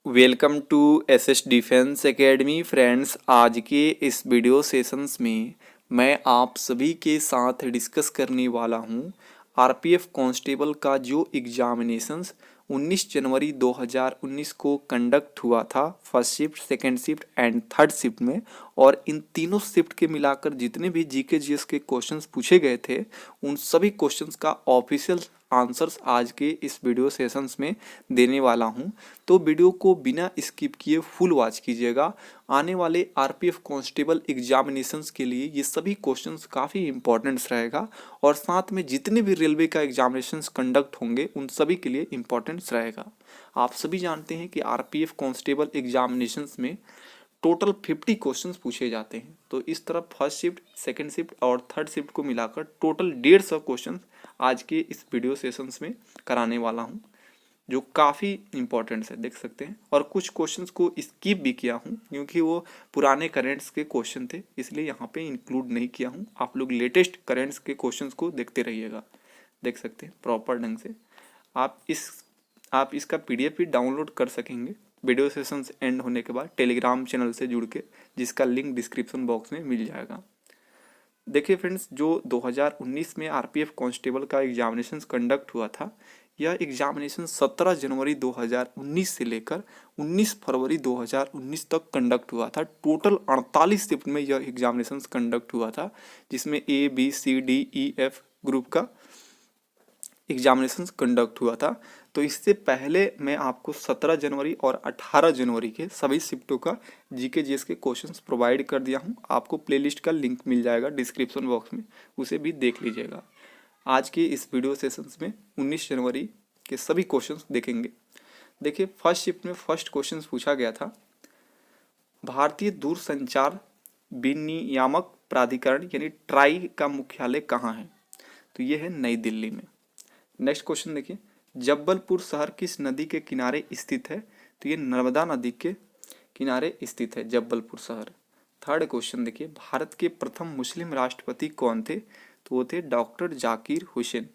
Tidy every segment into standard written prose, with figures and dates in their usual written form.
Welcome to SS defence academy friends. आज के इस वीडियो सेशंस में मैं आप सभी के साथ डिस्कस करने वाला हूं आरपीएफ कांस्टेबल का जो एग्जामिनेशंस 19 जनवरी 2019 को कंडक्ट हुआ था first shift, second shift and third shift में। और इन तीनों शिफ्ट के मिलाकर जितने भी जीके जीएस के क्वेश्चंस पूछे गए थे उन सभी क्वेश्चंस का ऑफिशियल आंसर्स आज के इस वीडियो सेशंस में देने वाला हूं। तो वीडियो को बिना स्किप किए फुल वॉच कीजिएगा। आने वाले आरपीएफ कांस्टेबल एग्जामिनेशंस के लिए ये सभी क्वेश्चंस काफ़ी इंपॉर्टेंट्स रहेगा और साथ में जितने भी रेलवे का एग्जामिनेशंस कंडक्ट होंगे उन सभी के लिए इंपॉर्टेंट्स रहेगा। आप सभी जानते हैं कि आरपीएफ कांस्टेबल एग्जामिनेशंस में टोटल 50 क्वेश्चंस पूछे जाते हैं। तो इस तरफ फर्स्ट शिफ्ट, सेकंड शिफ्ट और थर्ड शिफ्ट को मिलाकर टोटल 150 क्वेश्चंस आज के इस वीडियो सेशंस में कराने वाला हूं, जो काफ़ी इंपॉर्टेंट है, देख सकते हैं। और कुछ क्वेश्चंस को स्किप भी किया हूं क्योंकि वो पुराने करेंट्स के क्वेश्चन थे, इसलिए यहाँ पे इंक्लूड नहीं किया हूं। आप लोग लेटेस्ट करेंट्स के क्वेश्चंस को देखते रहिएगा। देख सकते हैं प्रॉपर ढंग से। आप इसका पीडीएफ भी डाउनलोड कर सकेंगे वीडियो सेशंस एंड होने के बाद टेलीग्राम चैनल से जुड़ के, जिसका लिंक डिस्क्रिप्शन बॉक्स में मिल जाएगा। देखिए फ्रेंड्स, जो 2019 में आरपीएफ कांस्टेबल का एग्जामिनेशन कंडक्ट हुआ था, यह एग्जामिनेशन 17 जनवरी 2019 से लेकर 19 फरवरी 2019 तक कंडक्ट हुआ था। टोटल 48 शिफ्ट में यह एग्जामिनेशन कंडक्ट हुआ था, जिसमें A B C D E F group का एग्जामिनेशन कंडक्ट हुआ था। तो इससे पहले मैं आपको 17 जनवरी और 18 जनवरी के सभी शिफ्टों का जीके जीएस के क्वेश्चंस प्रोवाइड कर दिया हूं। आपको प्लेलिस्ट का लिंक मिल जाएगा डिस्क्रिप्शन बॉक्स में, उसे भी देख लीजिएगा। आज के इस वीडियो सेशंस में 19 जनवरी के सभी क्वेश्चंस देखेंगे। देखिए, फर्स्ट शिफ्ट में फर्स्ट क्वेश्चन पूछा गया था, भारतीय दूरसंचार विनियामक प्राधिकरण यानी ट्राई का मुख्यालय कहाँ है? तो ये है नई दिल्ली में। नेक्स्ट क्वेश्चन देखिए, जबलपुर शहर किस नदी के किनारे स्थित है? तो ये नर्मदा नदी के किनारे स्थित है जबलपुर शहर। थर्ड क्वेश्चन देखिए, भारत के प्रथम मुस्लिम राष्ट्रपति कौन थे? तो वो थे doctor Zakir Hussain.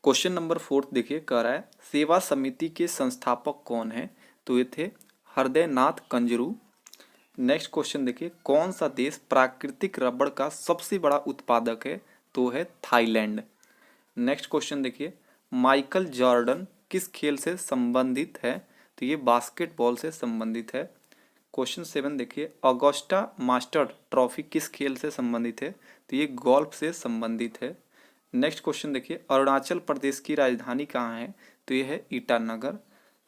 Question number 4 देखिए, कह रहा है सेवा समिति के संस्थापक कौन है? तो ये थे हृदय नाथ कंजरू। नेक्स्ट क्वेश्चन देखिए, कौन सा देश प्राकृतिक रबड़ का सबसे बड़ा उत्पादक है? तो है थाईलैंड। नेक्स्ट क्वेश्चन देखिए, माइकल जॉर्डन किस खेल से संबंधित है? तो ये बास्केटबॉल से संबंधित है। क्वेश्चन 7 देखिए, ऑगस्टा मास्टर ट्रॉफी किस खेल से संबंधित है? तो ये गोल्फ से संबंधित है। नेक्स्ट क्वेश्चन देखिए, अरुणाचल प्रदेश की राजधानी कहाँ है? तो ये है ईटानगर।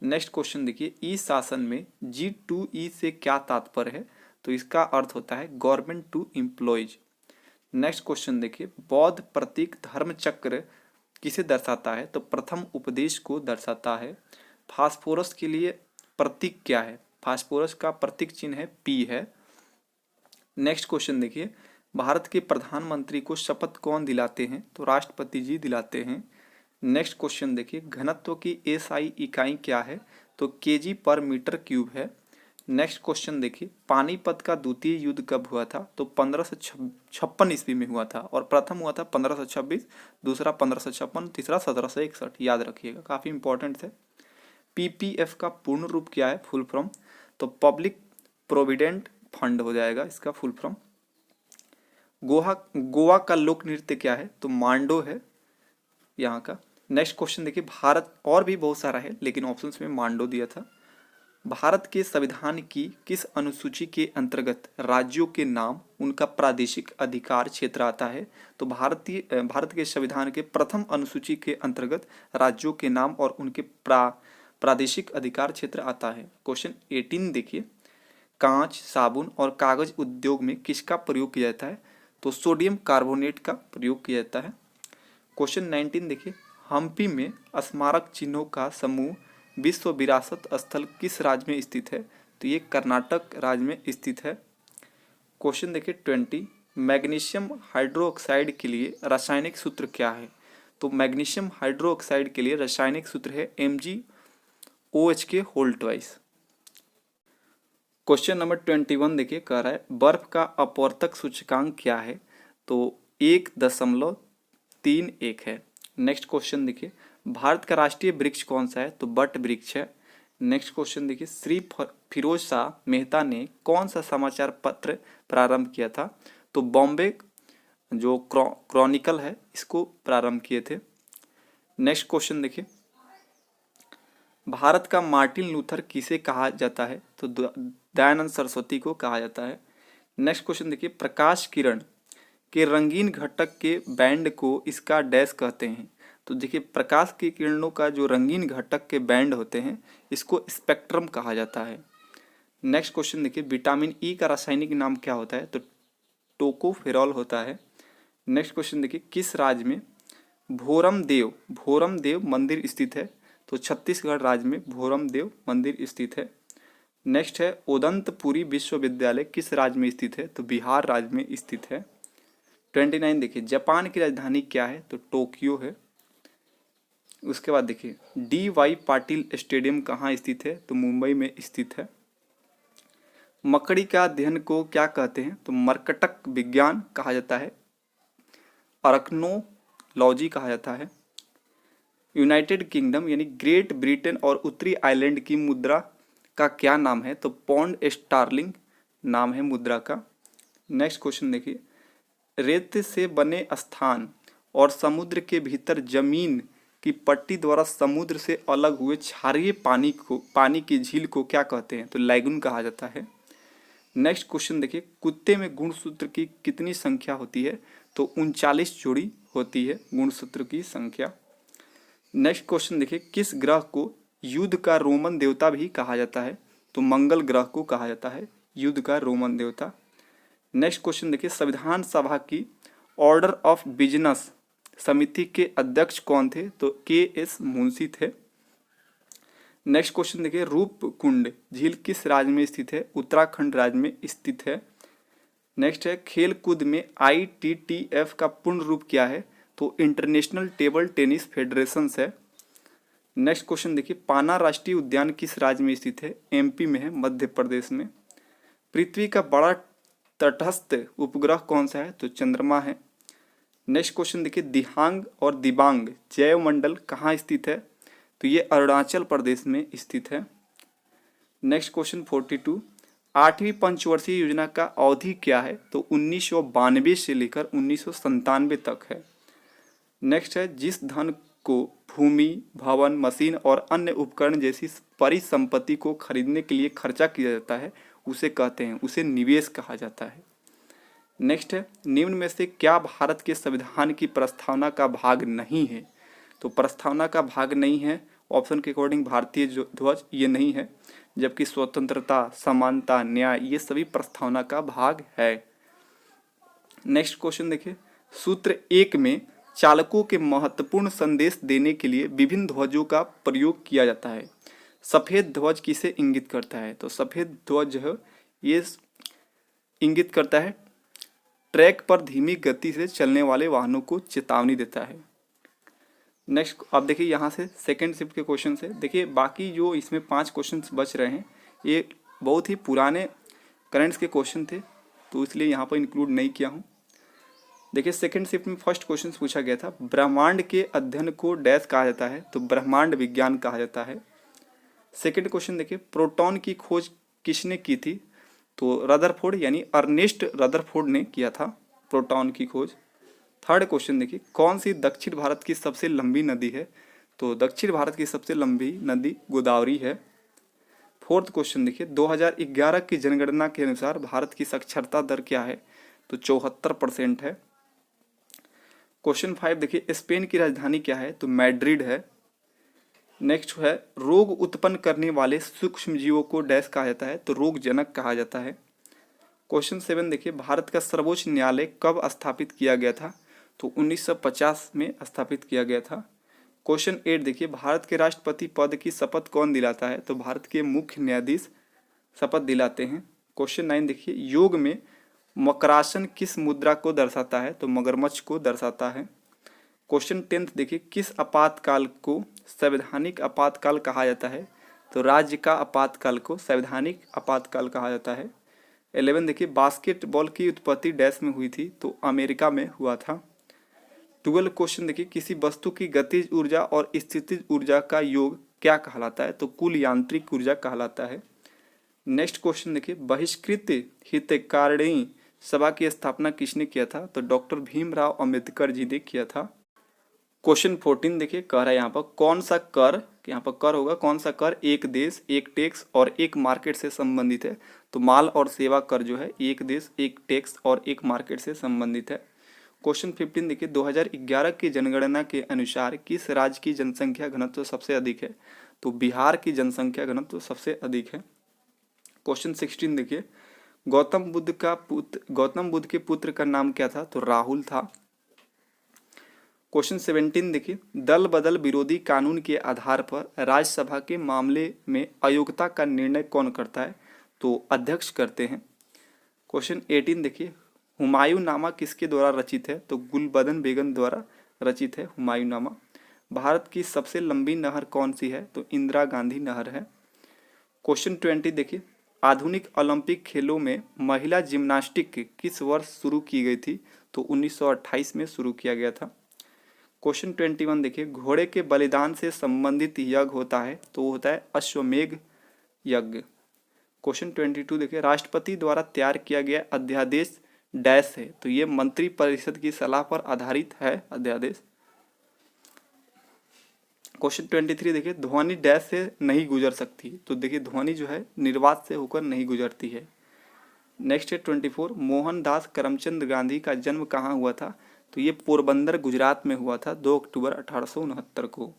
नेक्स्ट क्वेश्चन देखिए, ई शासन में G2E से क्या तात्पर्य है? तो इसका अर्थ होता है government to employees. Next question देखिए, बौद्ध प्रतीक धर्म चक्र किसे दर्शाता है? तो प्रथम उपदेश को दर्शाता है। फास्फोरस के लिए प्रतीक क्या है? फास्फोरस का प्रतीक चिन्ह है P है। नेक्स्ट क्वेश्चन देखिए, भारत के प्रधानमंत्री को शपथ कौन दिलाते हैं? तो राष्ट्रपति जी दिलाते हैं। नेक्स्ट क्वेश्चन देखिए, घनत्व की SI इकाई क्या है? तो kg पर मीटर क्यूब है। नेक्स्ट क्वेश्चन देखिए, पानीपत का द्वितीय युद्ध कब हुआ था? तो 1556 ईस्वी में हुआ था, और प्रथम हुआ था 1526, दूसरा 1556, तीसरा 1761। याद रखिएगा, काफ़ी इंपॉर्टेंट है। PPF का पूर्ण रूप क्या है, फुल फॉर्म? तो पब्लिक प्रोविडेंट फंड हो जाएगा इसका फुल फॉर्म। गोवा का लोक नृत्य क्या है? तो मांडो है यहाँ का। नेक्स्ट क्वेश्चन देखिए, भारत, और भी बहुत सारा है लेकिन ऑप्शंस में मांडो दिया था। भारत के संविधान की किस अनुसूची के अंतर्गत राज्यों के नाम उनका प्रादेशिक अधिकार क्षेत्र आता है? तो भारत के संविधान के प्रथम अनुसूची के अंतर्गत राज्यों के नाम और उनके प्रादेशिक अधिकार क्षेत्र आता है। क्वेश्चन 18 देखिए, कांच, साबुन और कागज उद्योग में किसका प्रयोग किया जाता है? तो सोडियम कार्बोनेट का प्रयोग किया जाता है। क्वेश्चन 19 देखिए, हम्पी में स्मारक चिन्हों का समूह विश्व विरासत स्थल किस राज्य में स्थित है? तो ये कर्नाटक राज्य में स्थित है। क्वेश्चन देखिए 20, मैग्नीशियम हाइड्रोक्साइड के लिए रासायनिक सूत्र क्या है? तो मैग्नीशियम हाइड्रोक्साइड के लिए रासायनिक सूत्र है MgOH2। क्वेश्चन नंबर 21 देखिए, कह रहा है बर्फ का अपवर्तक सूचकांक क्या है? तो 1.31 है। नेक्स्ट क्वेश्चन देखिए, भारत का राष्ट्रीय वृक्ष कौन सा है? तो बट वृक्ष है। नेक्स्ट क्वेश्चन देखिए, श्री फिरोज शाह मेहता ने कौन सा समाचार पत्र प्रारंभ किया था? तो बॉम्बे जो क्रॉनिकल है इसको प्रारंभ किए थे। नेक्स्ट क्वेश्चन देखिए, भारत का मार्टिन लूथर किसे कहा जाता है? तो दयानंद सरस्वती को कहा जाता है। नेक्स्ट क्वेश्चन देखिए, प्रकाश किरण के रंगीन घटक के बैंड को इसका डैश कहते हैं? तो देखिए, प्रकाश की किरणों का जो रंगीन घटक के बैंड होते हैं इसको स्पेक्ट्रम कहा जाता है। नेक्स्ट क्वेश्चन देखिए, विटामिन ई का रासायनिक नाम क्या होता है? तो टोकोफेरॉल होता है। नेक्स्ट क्वेश्चन देखिए, किस राज्य में भोरम देव मंदिर स्थित है? तो छत्तीसगढ़ राज्य में भोरम देव मंदिर स्थित है। नेक्स्ट है, उदंतपुरी विश्वविद्यालय किस राज्य में स्थित है? तो बिहार राज्य में स्थित है। 29 देखिए, जापान की राजधानी क्या है? तो टोक्यो है। उसके बाद देखिए, डी.वाई. पाटिल स्टेडियम कहाँ स्थित है? तो मुंबई में स्थित है। मकड़ी का अध्ययन को क्या कहते हैं? तो मर्कटक विज्ञान कहा जाता है, अरकनोलॉजी कहा जाता है। यूनाइटेड किंगडम यानी ग्रेट ब्रिटेन और उत्तरी आयरलैंड की मुद्रा का क्या नाम है? तो पौंड स्टार्लिंग नाम है मुद्रा का। नेक्स्ट क्वेश्चन देखिए, रेत से बने स्थान और समुद्र के भीतर जमीन की पट्टी द्वारा समुद्र से अलग हुए क्षारीय पानी की झील को क्या कहते हैं? तो लैगून कहा जाता है। नेक्स्ट क्वेश्चन देखिए, कुत्ते में गुणसूत्र की कितनी संख्या होती है? तो 39 जोड़ी होती है गुणसूत्र की संख्या। नेक्स्ट क्वेश्चन देखिए, किस ग्रह को युद्ध का रोमन देवता भी कहा जाता है? तो मंगल ग्रह को कहा जाता है युद्ध का रोमन देवता। नेक्स्ट क्वेश्चन देखिए, संविधान सभा की ऑर्डर ऑफ बिजनेस समिति के अध्यक्ष कौन थे? तो के.एस. मुंशी थे। नेक्स्ट क्वेश्चन देखिए, रूपकुंड झील किस राज्य में स्थित है? उत्तराखंड राज्य में स्थित है। नेक्स्ट है, खेल कूद में ITTF का पूर्ण रूप क्या है? तो इंटरनेशनल टेबल टेनिस फेडरेशन है। नेक्स्ट क्वेश्चन देखिए, पाना राष्ट्रीय उद्यान किस राज्य में स्थित है? MP में है, मध्य प्रदेश में। पृथ्वी का बड़ा तटस्थ उपग्रह कौन सा है? तो चंद्रमा है। नेक्स्ट क्वेश्चन देखिए, दिहांग और दिबांग जैव मंडल कहाँ स्थित है? तो ये अरुणाचल प्रदेश में स्थित है। नेक्स्ट क्वेश्चन 42, 8वीं पंचवर्षीय योजना का अवधि क्या है? तो 1992 से लेकर 1997 तक है। नेक्स्ट है, जिस धन को भूमि, भवन, मशीन और अन्य उपकरण जैसी परिसंपत्ति को खरीदने के लिए खर्चा किया जाता है उसे कहते हैं, उसे निवेश कहा जाता है। नेक्स्ट है, निम्न में से क्या भारत के संविधान की प्रस्तावना का भाग नहीं है? तो प्रस्तावना का भाग नहीं है, ऑप्शन के अकॉर्डिंग भारतीय ध्वज ये नहीं है, जबकि स्वतंत्रता, समानता, न्याय ये सभी प्रस्तावना का भाग है। नेक्स्ट क्वेश्चन देखिए, सूत्र 1 में चालकों के महत्वपूर्ण संदेश देने के लिए विभिन्न ध्वजों का प्रयोग किया जाता है। सफेद ध्वज किसे इंगित करता है? तो सफेद ध्वज है ये इंगित करता है ट्रैक पर धीमी गति से चलने वाले वाहनों को चेतावनी देता है। नेक्स्ट अब देखिए, यहाँ से सेकेंड शिफ्ट के क्वेश्चन से देखिए, बाकी जो इसमें 5 क्वेश्चन बच रहे हैं ये बहुत ही पुराने करंट्स के क्वेश्चन थे, तो इसलिए यहाँ पर इंक्लूड नहीं किया हूँ। देखिए, सेकेंड शिफ्ट में फर्स्ट क्वेश्चन पूछा गया था, ब्रह्मांड के अध्ययन को डैश कहा जाता है? तो ब्रह्मांड विज्ञान कहा जाता है। सेकेंड क्वेश्चन देखिए, प्रोटॉन की खोज किसने की थी? तो रदरफोर्ड यानी अर्नेस्ट रदरफोर्ड ने किया था प्रोटॉन की खोज। थर्ड क्वेश्चन देखिए, कौन सी दक्षिण भारत की सबसे लंबी नदी है? तो दक्षिण भारत की सबसे लंबी नदी गोदावरी है। फोर्थ क्वेश्चन देखिए, 2011 की जनगणना के अनुसार भारत की साक्षरता दर क्या है? तो 74% है। क्वेश्चन 5 देखिए, स्पेन की राजधानी क्या है? तो मैड्रिड है। नेक्स्ट है, रोग उत्पन्न करने वाले सूक्ष्म जीवों को डैश कहा जाता है? तो रोगजनक कहा जाता है। क्वेश्चन 7 देखिए, भारत का सर्वोच्च न्यायालय कब स्थापित किया गया था? तो 1950 में स्थापित किया गया था। क्वेश्चन 8 देखिए, भारत के राष्ट्रपति पद की शपथ कौन दिलाता है? तो भारत के मुख्य न्यायाधीश शपथ दिलाते हैं। क्वेश्चन 9 देखिए, योग में मकरासन किस मुद्रा को दर्शाता है? तो मगरमच्छ को दर्शाता है। क्वेश्चन 10 देखिए, किस आपातकाल को संवैधानिक आपातकाल कहा जाता है? तो राज्य का आपातकाल को संवैधानिक आपातकाल कहा जाता है। 11 देखिए, बास्केटबॉल की उत्पत्ति डैश में हुई थी? तो अमेरिका में हुआ था। 12 क्वेश्चन देखिए, किसी वस्तु की गतिज ऊर्जा और स्थितिज ऊर्जा का योग क्या कहलाता है? तो कुल यांत्रिक ऊर्जा कहलाता है। नेक्स्ट क्वेश्चन देखिए, बहिष्कृत हितकारिणी सभा की स्थापना किसने किया था? तो डॉक्टर भीमराव अंबेडकर जी ने किया था। क्वेश्चन 14 देखिए, कह रहा है यहाँ पर कौन सा कर, यहाँ पर कर होगा, कौन सा कर एक देश एक टैक्स और एक मार्केट से संबंधित है? तो माल और सेवा कर जो है एक देश एक टैक्स और एक मार्केट से संबंधित है। क्वेश्चन 15 देखिए, 2011 की जनगणना के अनुसार किस राज्य की जनसंख्या घनत्व सबसे अधिक है? तो बिहार की जनसंख्या घनत्व सबसे अधिक है। क्वेश्चन 16 देखिए, गौतम बुद्ध के पुत्र का नाम क्या था? तो राहुल था। क्वेश्चन 17 देखिए, दल बदल विरोधी कानून के आधार पर राज्यसभा के मामले में अयोग्यता का निर्णय कौन करता है? तो अध्यक्ष करते हैं। क्वेश्चन 18 देखिए, हुमायूं नामा किसके द्वारा रचित है? तो गुलबदन बेगम द्वारा रचित है हुमायूं नामा। भारत की सबसे लंबी नहर कौन सी है? तो इंदिरा गांधी नहर है। क्वेश्चन 20 देखिए, आधुनिक ओलंपिक खेलों में महिला जिम्नास्टिक किस वर्ष शुरू की गई थी? तो 1928 में शुरू किया गया था। क्वेश्चन 21 देखिए, घोड़े के बलिदान से संबंधित यज्ञ होता है, तो वो होता है अश्वमेध यज्ञ। क्वेश्चन 22 देखिए, राष्ट्रपति द्वारा तैयार किया गया अध्यादेश डैश है? तो ये मंत्री परिषद की सलाह पर आधारित है अध्यादेश। क्वेश्चन 23 देखिए, ध्वनि डैश से नहीं गुजर सकती? तो देखिए ध्वनि जो है निर्वात से होकर नहीं गुजरती है। नेक्स्ट है 24, मोहनदास करमचंद गांधी का जन्म कहाँ हुआ था? तो ये पोरबंदर गुजरात में हुआ था 2 अक्टूबर 1869 को।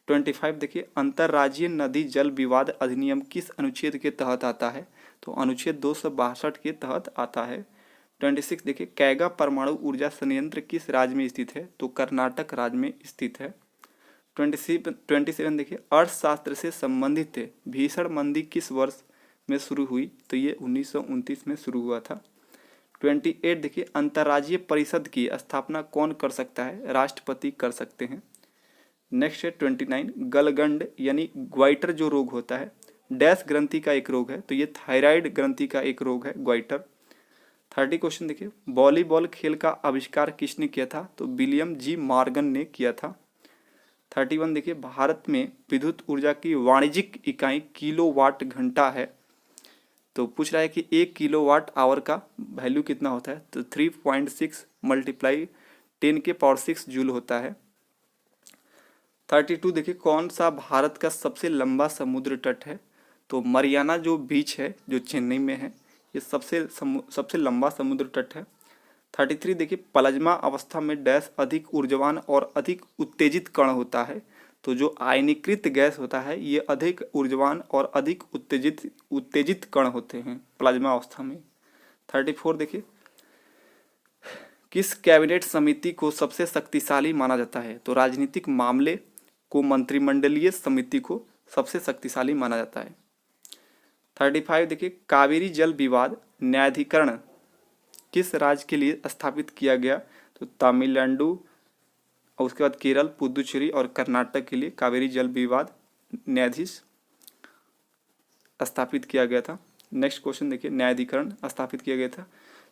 25 देखिए, अंतर्राज्यीय नदी जल विवाद अधिनियम किस अनुच्छेद के तहत आता है? तो अनुच्छेद 262 के तहत आता है। 26 देखिए, कैगा परमाणु ऊर्जा संयंत्र किस राज्य में स्थित है? तो कर्नाटक राज्य में स्थित है। 27 देखिए, अर्थशास्त्र से संबंधित भीषण मंदी किस वर्ष में शुरू हुई? तो ये 1929 में शुरू हुआ था। 28 देखिए, अंतर्राज्यीय परिषद की स्थापना कौन कर सकता है? राष्ट्रपति कर सकते हैं। नेक्स्ट है 29, गलगंड यानी ग्वाइटर जो रोग होता है डैश ग्रंथि का एक रोग है? तो ये थायराइड ग्रंथि का एक रोग है ग्वाइटर। 30 क्वेश्चन देखिए, वॉलीबॉल खेल का आविष्कार किसने किया था? तो विलियम जी मॉर्गन ने किया था। 31 देखिए, भारत में विद्युत ऊर्जा की वाणिज्यिक इकाई किलोवाट घंटा है। तो पूछ रहा है कि 1 किलोवाट आवर का वैल्यू कितना होता है? तो 3.6 × 10⁶ जूल होता है। 32 देखिए, कौन सा भारत का सबसे लंबा समुद्र तट है? तो मरियाना जो बीच है जो चेन्नई में है, ये सबसे लंबा समुद्र तट है। 33 देखिए, प्लाज्मा अवस्था में डैश अधिक ऊर्जावान और अधिक उत्तेजित कण होता है? तो जो आयनीकृत गैस होता है ये अधिक ऊर्जावान और अधिक उत्तेजित कण होते हैं प्लाज्मा अवस्था में। 34 देखिए, किस कैबिनेट समिति को सबसे शक्तिशाली माना जाता है? तो राजनीतिक मामले को मंत्रिमंडलीय समिति को सबसे शक्तिशाली माना जाता है। 35 देखिए, कावेरी जल विवाद न्यायाधिकरण किस राज्य के लिए स्थापित किया गया? तो तमिलनाडु और उसके बाद केरल, पुदुचेरी और कर्नाटक के लिए कावेरी जल विवाद न्यायाधीश स्थापित किया गया था। नेक्स्ट क्वेश्चन देखिए, न्यायाधिकरण स्थापित किया गया था।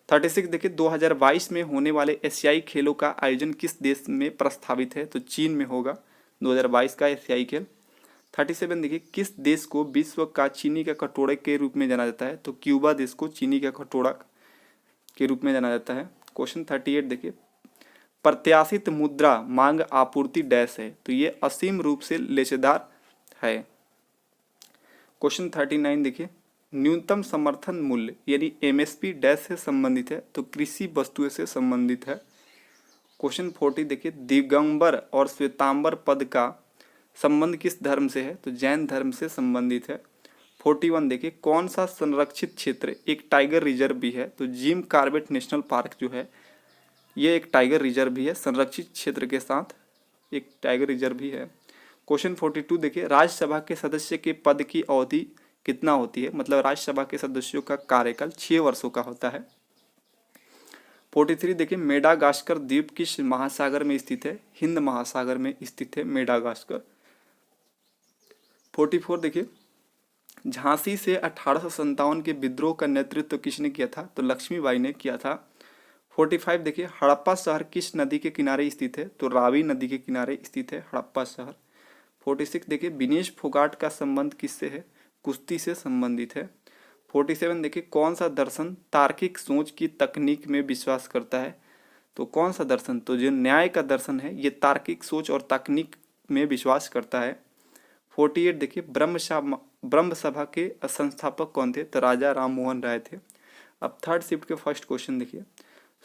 36 देखिए, 2022 में होने वाले एशियाई खेलों का आयोजन किस देश में प्रस्तावित है? तो चीन में होगा 2022 का एशियाई खेल। 37 देखिए, किस देश को विश्व का चीनी का कटोरा के रूप में जाना जाता है? तो क्यूबा देश को चीनी का कटोरा के रूप में जाना जाता है। क्वेश्चन 38 देखिए, प्रत्याशित मुद्रा मांग आपूर्ति डैश है? तो ये असीम रूप से लेचदार है। क्वेश्चन 39 देखिए, न्यूनतम समर्थन मूल्य यानी एमएसपी डैश से संबंधित है? तो कृषि वस्तुएं से संबंधित है। क्वेश्चन 40 देखिए, दिगंबर और श्वेतांबर पद का संबंध किस धर्म से है? तो जैन धर्म से संबंधित है। 41 देखिए, कौन सा संरक्षित क्षेत्र एक टाइगर रिजर्व भी है? तो जिम कॉर्बेट नेशनल पार्क जो है ये एक टाइगर रिजर्व भी है, संरक्षित क्षेत्र के साथ एक टाइगर रिजर्व भी है। क्वेश्चन 42 देखिए, राज्यसभा के सदस्य के पद की अवधि कितना होती है? मतलब राज्यसभा के सदस्यों का कार्यकाल 6 वर्षों का होता है। 43 देखिए, मेडागास्कर द्वीप किस महासागर में स्थित है? हिंद महासागर में स्थित है मेडागास्कर। 44 देखिए, झांसी से 1857 के विद्रोह का नेतृत्व किसने किया था? तो लक्ष्मीबाई ने किया था। 45 देखिए, हड़प्पा शहर किस नदी के किनारे स्थित है? तो रावी नदी के किनारे स्थित है हड़प्पा शहर। 46 देखिए विनेश फोगाट का संबंध किससे है? कुश्ती से संबंधित है। 47 देखिए कौन सा दर्शन तार्किक सोच की तकनीक में विश्वास करता है? तो कौन सा दर्शन? तो जो न्याय का दर्शन है ये तार्किक सोच और तकनीक में विश्वास करता है। 48 देखिए ब्रह्म सभा के संस्थापक कौन थे? तो राजा राम मोहन राय थे। अब थर्ड शिफ्ट के फर्स्ट क्वेश्चन देखिए,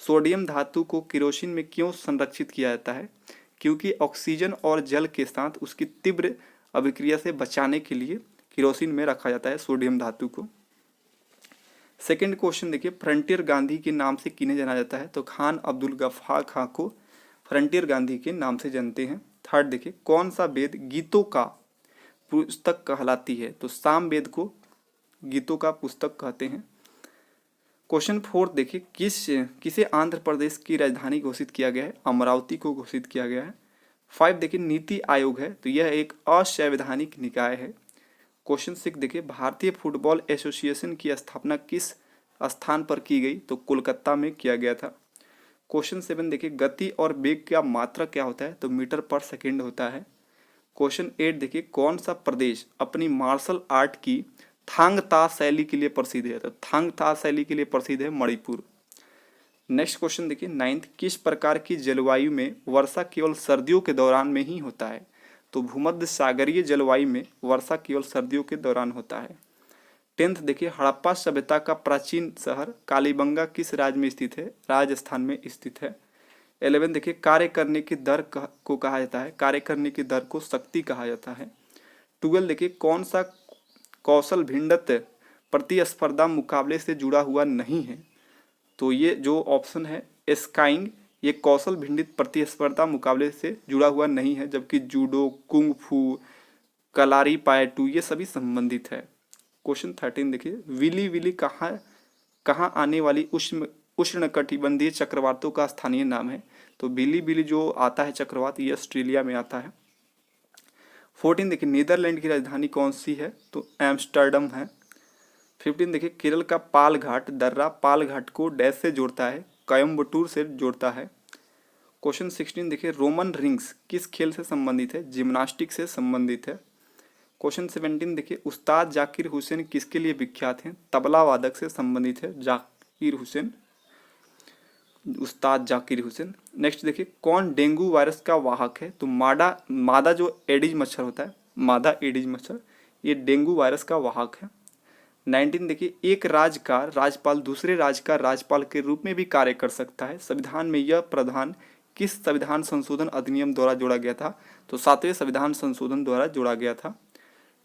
सोडियम धातु को केरोसिन में क्यों संरक्षित किया जाता है? क्योंकि ऑक्सीजन और जल के साथ उसकी तीव्र अभिक्रिया से बचाने के लिए केरोसिन में रखा जाता है सोडियम धातु को। सेकंड क्वेश्चन देखिए, फ्रंटियर गांधी के नाम से किन्हें जाना जाता है? तो खान अब्दुल गफ्फार खां को फ्रंटियर गांधी के नाम से जानते हैं। थर्ड देखिए, कौन सा वेद गीतों का पुस्तक कहलाती है? तो साम वेद को गीतों का पुस्तक कहते हैं। क्वेश्चन फोर्थ देखिए, किसे आंध्र प्रदेश की राजधानी घोषित किया गया है? अमरावती को घोषित किया गया है। 5 देखिए, नीति आयोग है तो यह एक असंवैधानिक निकाय है। क्वेश्चन 6 देखिए, भारतीय फुटबॉल एसोसिएशन की स्थापना किस स्थान पर की गई? तो कोलकाता में किया गया था। क्वेश्चन 7 देखिए, गति और वेग का मात्रक क्या होता है? तो मीटर पर सेकेंड होता है। क्वेश्चन 8 देखिए, कौन सा प्रदेश अपनी मार्शल आर्ट की थांग ता शैली के लिए प्रसिद्ध है? तो थांग ता शैली के लिए प्रसिद्ध है मणिपुर। नेक्स्ट क्वेश्चन देखिए, 9th, किस प्रकार की जलवायु में वर्षा केवल सर्दियों के दौरान में ही होता है? तो भूमध्य सागरीय जलवायु में वर्षा केवल सर्दियों के दौरान होता है। 10th देखिए, हड़प्पा सभ्यता का प्राचीन शहर कालीबंगा किस राज्य में स्थित है? राजस्थान में स्थित है। 11 देखिए, कार्य करने की दर को कहा जाता है? कार्य करने की दर को शक्ति कहा जाता है। 12 देखिए, कौन सा कौशल भिन्नत प्रतिस्पर्धा मुकाबले से जुड़ा हुआ नहीं है? तो ये जो ऑप्शन है स्काइंग, ये कौशल भिन्नत प्रतिस्पर्धा मुकाबले से जुड़ा हुआ नहीं है, जबकि जूडो, कुंग फू, कलारी पायटू ये सभी संबंधित है। क्वेश्चन 13 देखिए, विली विली कहाँ आने वाली उष्णकटिबंधीय चक्रवातों का स्थानीय नाम है? तो बिली बिली जो आता है चक्रवात ये ऑस्ट्रेलिया में आता है। 14 देखिए, नीदरलैंड की राजधानी कौन सी है? तो एम्स्टर्डम है। 15 देखिए, केरल का पाल घाट दर्रा पाल घाट को डैश से जोड़ता है? कोयम्बटूर से जोड़ता है। क्वेश्चन 16 देखिए, रोमन रिंग्स किस खेल से संबंधित है? जिम्नास्टिक से संबंधित है। क्वेश्चन 17 देखिए, उस्ताद जाकिर हुसैन किसके लिए विख्यात हैं? तबला वादक से संबंधित है जाकिर हुसैन, उस्ताद जाकिर हुसैन। नेक्स्ट देखिए, कौन डेंगू वायरस का वाहक है? तो मादा जो एडिज मच्छर होता है, मादा एडिज मच्छर, ये डेंगू वायरस का वाहक है। 19 देखिए, एक राज्य का राज्यपाल दूसरे राज्य का राज्यपाल के रूप में भी कार्य कर सकता है। संविधान में यह प्रावधान किस संविधान संशोधन अधिनियम द्वारा जोड़ा गया था? तो 7वें संविधान संशोधन द्वारा जोड़ा गया था।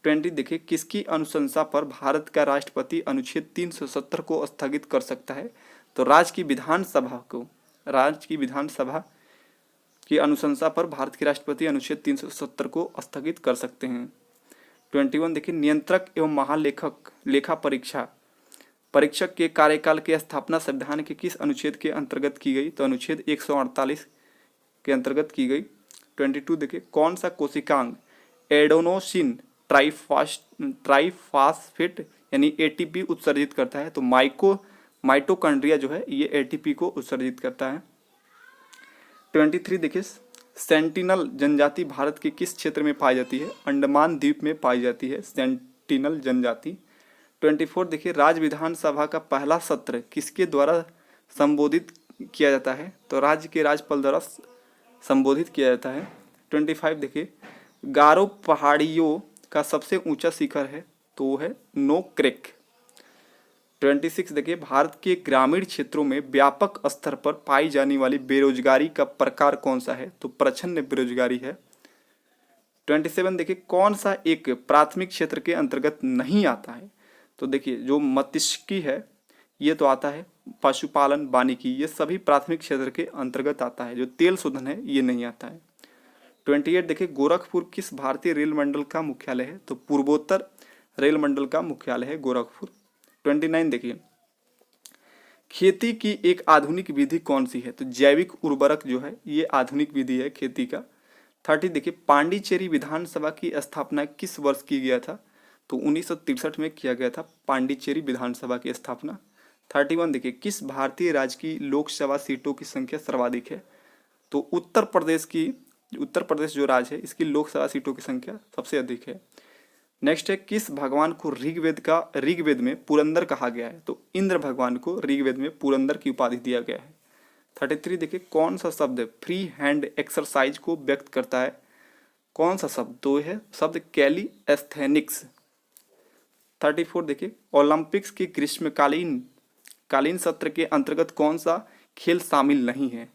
20 देखिए, किसकी अनुशंसा पर भारत का राष्ट्रपति अनुच्छेद 370 को स्थगित कर सकता है? तो राज्य की विधानसभा की अनुशंसा पर भारत के राष्ट्रपति अनुच्छेद 370 को स्थगित कर सकते हैं। 21 देखिए, नियंत्रक एवं महालेखक लेखा परीक्षक के कार्यकाल की स्थापना संविधान के किस अनुच्छेद के अंतर्गत की गई? तो अनुच्छेद 148 के अंतर्गत की गई। 22 देखिए, कौन सा कोशिकांग एडेनोसिन ट्राइफास्फेट यानी एटीपी उत्सर्जित करता है? तो माइटोकॉन्ड्रिया जो है ये एटीपी को उत्सर्जित करता है। 23 देखिए, सेंटिनल जनजाति भारत के किस क्षेत्र में पाई जाती है? अंडमान द्वीप में पाई जाती है सेंटिनल जनजाति। 24 देखिए, राज्य विधानसभा का पहला सत्र किसके द्वारा संबोधित किया जाता है? तो राज्य के राज्यपाल द्वारा संबोधित किया जाता है। 25 देखिए, गारो पहाड़ियों का सबसे ऊंचा शिखर है? तो वो है नोक्रेक। 26 देखिए, भारत के ग्रामीण क्षेत्रों में व्यापक स्तर पर पाई जाने वाली बेरोजगारी का प्रकार कौन सा है? तो प्रच्छन्न बेरोजगारी है। 27 देखिए, कौन सा एक प्राथमिक क्षेत्र के अंतर्गत नहीं आता है? तो देखिए, जो मत्स्यिकी है ये तो आता है, पशुपालन, वानिकी ये सभी प्राथमिक क्षेत्र के अंतर्गत आता है। जो तेल शोधन है ये नहीं आता है। 28 देखिए, गोरखपुर किस भारतीय रेल मंडल का मुख्यालय है? तो पूर्वोत्तर रेल मंडल का मुख्यालय है गोरखपुर। 29 देखिए, खेती की एक आधुनिक विधि कौन सी है? तो जैविक उर्वरक जो है ये आधुनिक विधि है खेती का। 30 देखिए, पांडिचेरी विधानसभा की स्थापना किस वर्ष की गया था? तो 1963 में किया गया था पांडिचेरी विधानसभा की स्थापना। 31 देखिए, किस भारतीय राज्य की लोकसभा सीटों की संख्या सर्वाधिक है? तो उत्तर प्रदेश की उत्तर प्रदेश जो राज्य है इसकी लोकसभा सीटों की संख्या सबसे अधिक है। नेक्स्ट है, किस भगवान को ऋग्वेद में पुरंदर कहा गया है? तो इंद्र भगवान को ऋग्वेद में पुरंदर की उपाधि दिया गया है। 33 देखिए, कौन सा शब्द फ्री हैंड एक्सरसाइज को व्यक्त करता है? कौन सा शब्द? तो है शब्द कैलीस्थेनिक्स। 34 देखिए, ओलंपिक्स के ग्रीष्मकालीन सत्र के अंतर्गत कौन सा खेल शामिल नहीं है?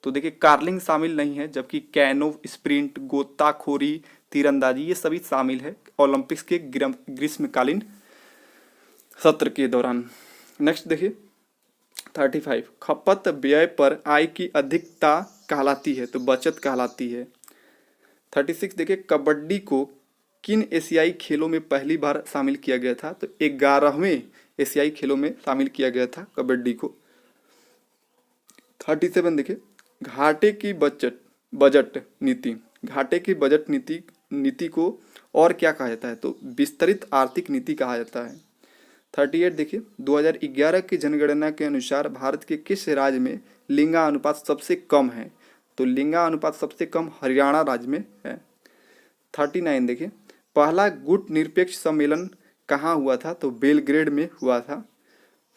तो देखिए कार्लिंग शामिल नहीं है, जबकि कैनो, स्प्रिंट, गोताखोरी, तीरंदाजी ये सभी शामिल है ओलंपिक्स के ग्रीष्मकालीन सत्र के दौरान। नेक्स्ट देखिए 35, खपत व्यय पर आय की अधिकता कहलाती है? तो बचत कहलाती है। 36 देखिए, कबड्डी को किन एशियाई खेलों में पहली बार शामिल किया गया था? तो 11वें एशियाई खेलों में शामिल किया गया था कबड्डी को। 37 देखिए, घाटे की बजट नीति को और क्या कहा जाता है? तो विस्तृत आर्थिक नीति कहा जाता है। 38 देखिए, 2011 की जनगणना के अनुसार भारत के किस राज्य में लिंगानुपात सबसे कम है? तो लिंगानुपात सबसे कम हरियाणा राज्य में है। 39 देखिए, पहला गुट निरपेक्ष सम्मेलन कहाँ हुआ था? तो बेलग्रेड में हुआ था।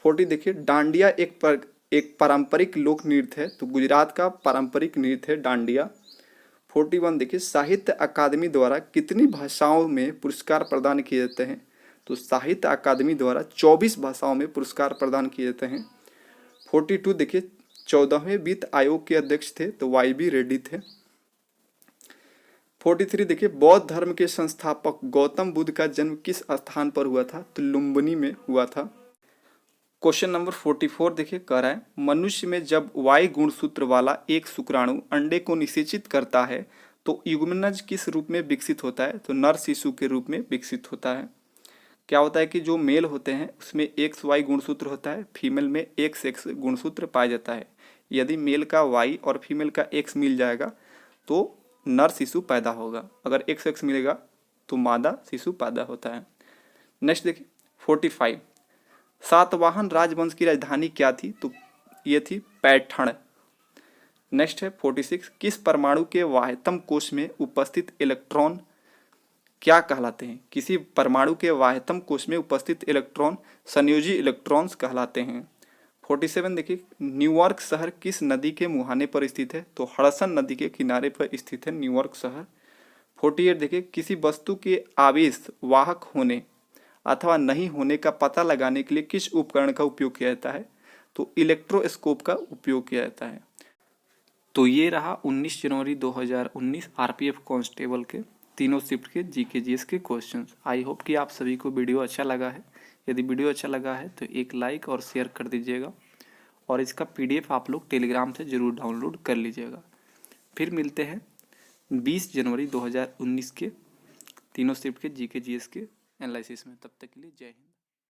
40 देखिए, डांडिया एक पारंपरिक लोक नृत्य है? तो गुजरात का पारंपरिक नृत्य है डांडिया। 41 देखिए, साहित्य अकादमी द्वारा कितनी भाषाओं में पुरस्कार प्रदान किए जाते हैं? तो साहित्य अकादमी द्वारा 24 भाषाओं में पुरस्कार प्रदान किए जाते हैं। 42 देखिए, 14वें वित्त आयोग के अध्यक्ष थे? तो YB रेड्डी थे। 43 देखिए, बौद्ध धर्म के संस्थापक गौतम बुद्ध का जन्म किस स्थान पर हुआ था? तो लुम्बिनी में हुआ था। क्वेश्चन नंबर 44 देखिए, कह रहा है मनुष्य में जब Y गुणसूत्र वाला एक शुक्राणु अंडे को निषेचित करता है तो युग्मनज किस रूप में विकसित होता है? तो नर शिशु के रूप में विकसित होता है। क्या होता है कि जो मेल होते हैं उसमें XY गुणसूत्र होता है, फीमेल में XX गुणसूत्र पाया जाता है। यदि मेल का Y और फीमेल का X मिल जाएगा तो नर शिशु पैदा होगा, अगर XX मिलेगा तो मादा शिशु पैदा होता है। नेक्स्ट देखिए 45, सातवाहन राजवंश की राजधानी क्या थी? तो ये थी पैठण। नेक्स्ट है 46, किस परमाणु के वाह्यतम कोश में उपस्थित इलेक्ट्रॉन क्या कहलाते हैं? किसी परमाणु के वाह्यतम कोश में उपस्थित इलेक्ट्रॉन संयोजी इलेक्ट्रॉन्स कहलाते हैं। 47 देखिए, न्यूयॉर्क शहर किस नदी के मुहाने पर स्थित है? तो हडसन नदी के किनारे पर स्थित है न्यूयॉर्क शहर। 48 देखिए, किसी वस्तु के आवेश वाहक होने अथवा नहीं होने का पता लगाने के लिए किस उपकरण का उपयोग किया जाता है? तो इलेक्ट्रोस्कोप का उपयोग किया जाता है। तो ये रहा 19 जनवरी 2019 RPF कांस्टेबल के तीनों शिफ्ट के GK GS के क्वेश्चंस। आई होप कि आप सभी को वीडियो अच्छा लगा है। यदि वीडियो अच्छा लगा है तो एक लाइक और शेयर कर दीजिएगा और इसका PDF आप लोग टेलीग्राम से ज़रूर डाउनलोड कर लीजिएगा। फिर मिलते हैं 20 जनवरी 2019 के तीनों शिफ्ट के GK GS के एनालिसिस में। तब तक के लिए जय हिंद।